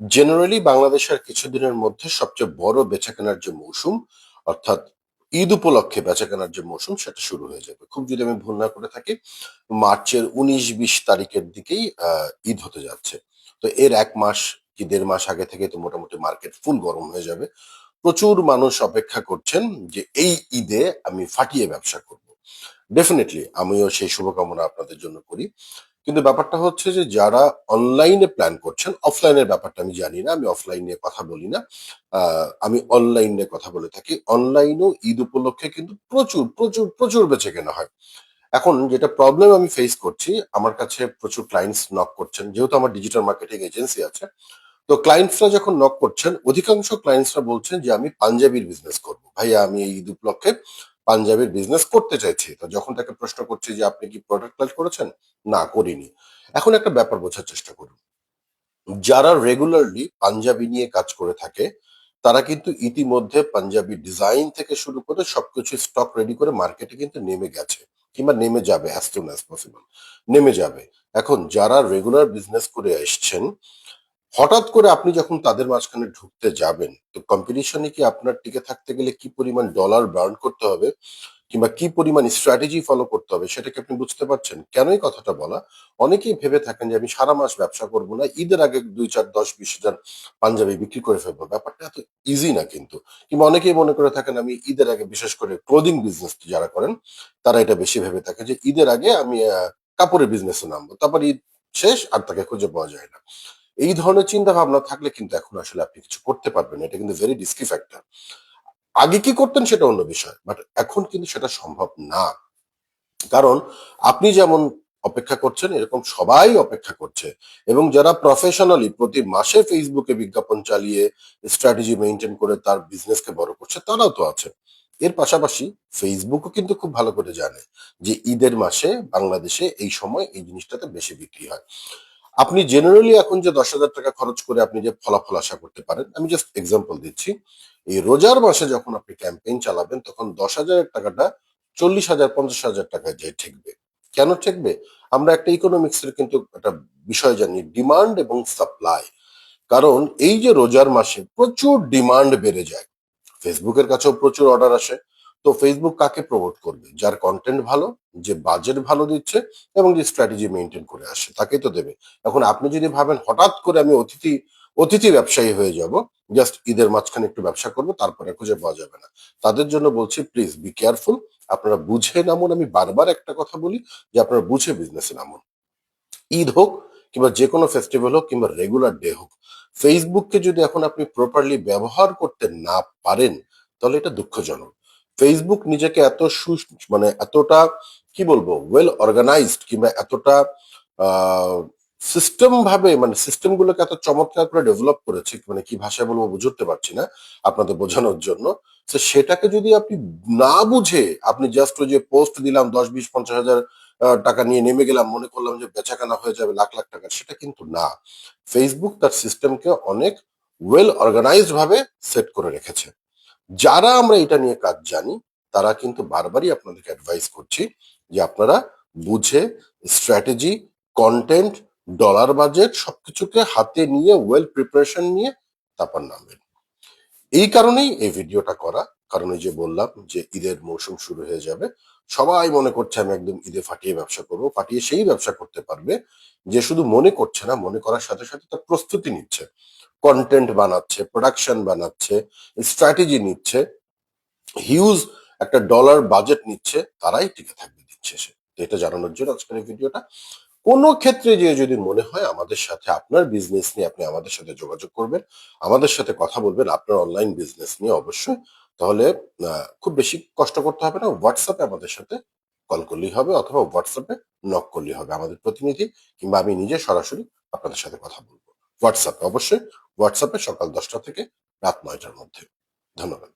Generally বাংলাদেশের কিছুদিনের মধ্যে সবচেয়ে বড় বেচাকেনার যে মৌসুম, অর্থাৎ ঈদ উপলক্ষে বেচাকেনার যে মৌসুম সেটা শুরু হয়ে যাবে। খুব যদি আমি ভুল না করে থাকি, মার্চের 19-20 তারিখের দিকেই ঈদ হতে যাচ্ছে। তো এর 1 মাস কি 1.5 মাস আগে থেকে তো মোটামুটি মার্কেট ফুল গরম হয়ে যাবে। প্রচুর মানুষ অপেক্ষা করছেন যে এই ঈদে আমি ফাটিয়ে ব্যবসা করব। ডেফিনিটলি আমিও সেই শুভকামনা আপনাদের জন্য করি। কিন্তু ব্যাপারটা হচ্ছে যে যারা অনলাইনে প্ল্যান করছেন, অফলাইনের ব্যাপারটা আমি জানি না, আমি অফলাইন নিয়ে কথা বলি না। আমি অনলাইন নিয়ে কথা বলে থাকি। অনলাইনেও ঈদ উপলক্ষে কিন্তু প্রচুর প্রচুর প্রচুর বেচে কেনা হয়। এখন যেটা প্রবলেম আমি ফেস করছি, আমার কাছে প্রচুর ক্লায়েন্টস নক করছেন, যেহেতু আমার ডিজিটাল মার্কেটিং এজেন্সি আছে। তো ক্লায়েন্টসরা যখন নক করছেন, অধিকাংশ ক্লায়েন্টসরা বলছেন যে আমি পাঞ্জাবির বিজনেস করব, ভাইয়া আমি এই ঈদ উপলক্ষে পাঞ্জাবির বিজনেস করতে চাইছি। তো যখন তাকে প্রশ্ন করছি যে আপনি কি প্রোডাক্ট লঞ্চ করেছেন, না করিনি। এখন একটা ব্যাপার বোঝার চেষ্টা করুন, যারা রেগুলারলি পাঞ্জাবি নিয়ে কাজ করে থাকে তারা কিন্তু ইতিমধ্যে পাঞ্জাবি ডিজাইন থেকে শুরু করে সবকিছু স্টক রেডি করে মার্কেটে কিন্তু নেমে গেছে, কিংবা নেমে যাবে অ্যাজ সুন অ্যাজ পসিবল, নেমে যাবে। এখন যারা রেগুলার বিজনেস করে এসছেন, হঠাৎ করে আপনি যখন তাদের মাঝখানে ঢুকতে যাবেন, তো কম্পিটিশনে কি আপনার টিকে থাকতে গেলে কি পরিমাণ ডলার বার্ন করতে হবে, কিংবা কি পরিমাণ স্ট্র্যাটেজি ফলো করতে হবে, সেটা কি আপনি বুঝতে পারছেন? কেন এই কথাটা বলা? অনেকেই ভেবে থাকেন যে আমি সারা মাস ব্যবসা করব না, ঈদের আগে 2, 4, 10, 20 হাজার পাঞ্জাবি বিক্রি করে ফেলবো। ব্যাপারটা এত ইজি না কিন্তু। কিংবা অনেকেই মনে করে থাকেন আমি ঈদের আগে, বিশেষ করে ক্লোদিং বিজনেস যারা করেন তারা এটা বেশি ভেবে থাকে যে ঈদের আগে আমি কাপড়ের বিজনেসে নামবো, তারপর ঈদ শেষ আর তাকে খুঁজে পাওয়া যায় না। এই ধরনের চিন্তা ভাবনা থাকলে কিন্তু এখন আসলে আপনি কিছু করতে পারবেন না। এটা কিন্তু ভেরি রিস্কি ফ্যাক্টর। আগে কি করতেন সেটা অন্য বিষয়, বাট এখন কিন্তু সেটা সম্ভব না। কারণ আপনি যেমন অপেক্ষা করছেন, এরকম সবাই অপেক্ষা করছে। এবং যারা প্রফেশনালি প্রতি মাসে ফেসবুকে বিজ্ঞাপন চালিয়ে স্ট্র্যাটেজি মেনটেন করে তার বিজনেসকে বড় করছে, তারাও তো আছে। এর পাশাপাশি ফেসবুকও কিন্তু খুব ভালো করে জানে যে ঈদের মাসে বাংলাদেশে এই সময় এই জিনিসটাতে বেশি বিক্রি হয়। আপনি জেনারেলি এখন যে 10,000 টাকা খরচ করে আপনি যে ফলাফল আশা করতে পারেন, আমি জাস্ট এক্সাম্পল দিচ্ছি। এই রোজার মাসে যখন আপনি ক্যাম্পেইন চালাবেন, তখন 10,000-এর টাকাটা 40,000-50,000 টাকায় যেয়ে ঠেকবে। কেন ঠেকবে? আমরা একটা ইকোনমিক্স এর কিন্তু একটা বিষয় জানি, ডিমান্ড এবং সাপ্লাই। কারণ এই যে রোজার মাসে প্রচুর ডিমান্ড বেড়ে যায়, ফেসবুকের কাছেও প্রচুর অর্ডার আসে। তো ফেসবুক কাকে প্রমোট করবে? যার কন্টেন্ট ভালো, যে বাজেট ভালো দিচ্ছে এবং যে স্ট্র্যাটেজি মেনটেন করে আসে, তাকেই তো দেবে। এখন আপনি যদি ভাবেন হঠাৎ করে আমি অতিথি অতিথি ব্যবসায়ী হয়ে যাব, জাস্ট ঈদের মাঝখানে একটু ব্যবসা করবো তারপরে খুঁজে পাওয়া যাবে না। তাদের জন্য বলছি, প্লিজ বি কেয়ারফুল। আপনারা বুঝে নামুন। আমি বারবার একটা কথা বলি যে আপনারা বুঝে বিজনেসে নামুন। ঈদ হোক, কিংবা যে কোনো ফেস্টিভ্যাল হোক, কিংবা রেগুলার ডে হোক, ফেসবুককে যদি এখন আপনি প্রপারলি ব্যবহার করতে না পারেন, তাহলে এটা দুঃখজনক। ফেসবুক নিজেকে এত মানে এতটা কি বলবো, ওয়েল অর্গানাইজড, কিংবা এতটা সিস্টেম ভাবে, মানে সিস্টেম গুলোকে এত চমৎকার করে ডেভেলপ করেছে, মানে কি ভাষায় বলবো বুঝতে পারছি না আপনাদের বোঝানোর জন্য। তো সেটাকে যদি আপনি না বুঝে আপনি জাস্ট ওই যে পোস্ট দিলাম 10, 20, 50 হাজার টাকা নিয়ে নেমে গেলাম, মনে করলাম যে বেচাকেনা হয়ে যাবে লাখ লাখ টাকার, সেটা কিন্তু না। ফেসবুক তার সিস্টেমকে অনেক ওয়েল অর্গানাইজড ভাবে সেট করে রেখেছে। যারা আমরা এটা নিয়ে কাজ জানি, তারা কিন্তু বারবারই আপনাদেরকে অ্যাডভাইস করছি যে আপনারা বুঝে স্ট্র্যাটেজি, কন্টেন্ট, ডলার বাজেট সবকিছুকে হাতে নিয়ে ওয়েল প্রিপারেশন নিয়ে তারপর নামবেন। এই কারণেই এই ভিডিওটা করা। কারণ ওই যে বললাম যে ঈদের মৌসুম শুরু হয়ে যাবে, সবাই মনে করছে আমি একদম ঈদে ফাটিয়ে ব্যবসা করবো। ফাটিয়ে সেই ব্যবসা করতে পারবে যে শুধু মনে করছে না, মনে করার সাথে সাথে তার প্রস্তুতি নিচ্ছে, কন্টেন্ট বানাচ্ছে, প্রোডাকশন বানাচ্ছে, স্ট্র্যাটেজি নিচ্ছে, হিউজ একটা ডলার বাজেট নিচ্ছে, তারাই টিকে থাকবে দিন শেষে। তো এটা জানানোর জন্য আজকের এই ভিডিওটা। কোনো ক্ষেত্রে যে যদি মনে হয় আমাদের সাথে, আপনার বিজনেস নিয়ে আপনি আমাদের সাথে যোগাযোগ করবেন, আমাদের সাথে কথা বলবেন আপনার অনলাইন বিজনেস নিয়ে অবশ্যই, তাহলে খুব বেশি কষ্ট করতে হবে না। হোয়াটসঅ্যাপে আমাদের সাথে কল করলেই হবে, অথবা হোয়াটসঅ্যাপে নক করলেই হবে। আমাদের প্রতিনিধি কিংবা আমি নিজে সরাসরি আপনাদের সাথে কথা বলবো। হোয়াটসঅ্যাপে অবশ্যই, হোয়াটসঅ্যাপে সকাল 10টা থেকে রাত 9টার মধ্যে। ধন্যবাদ।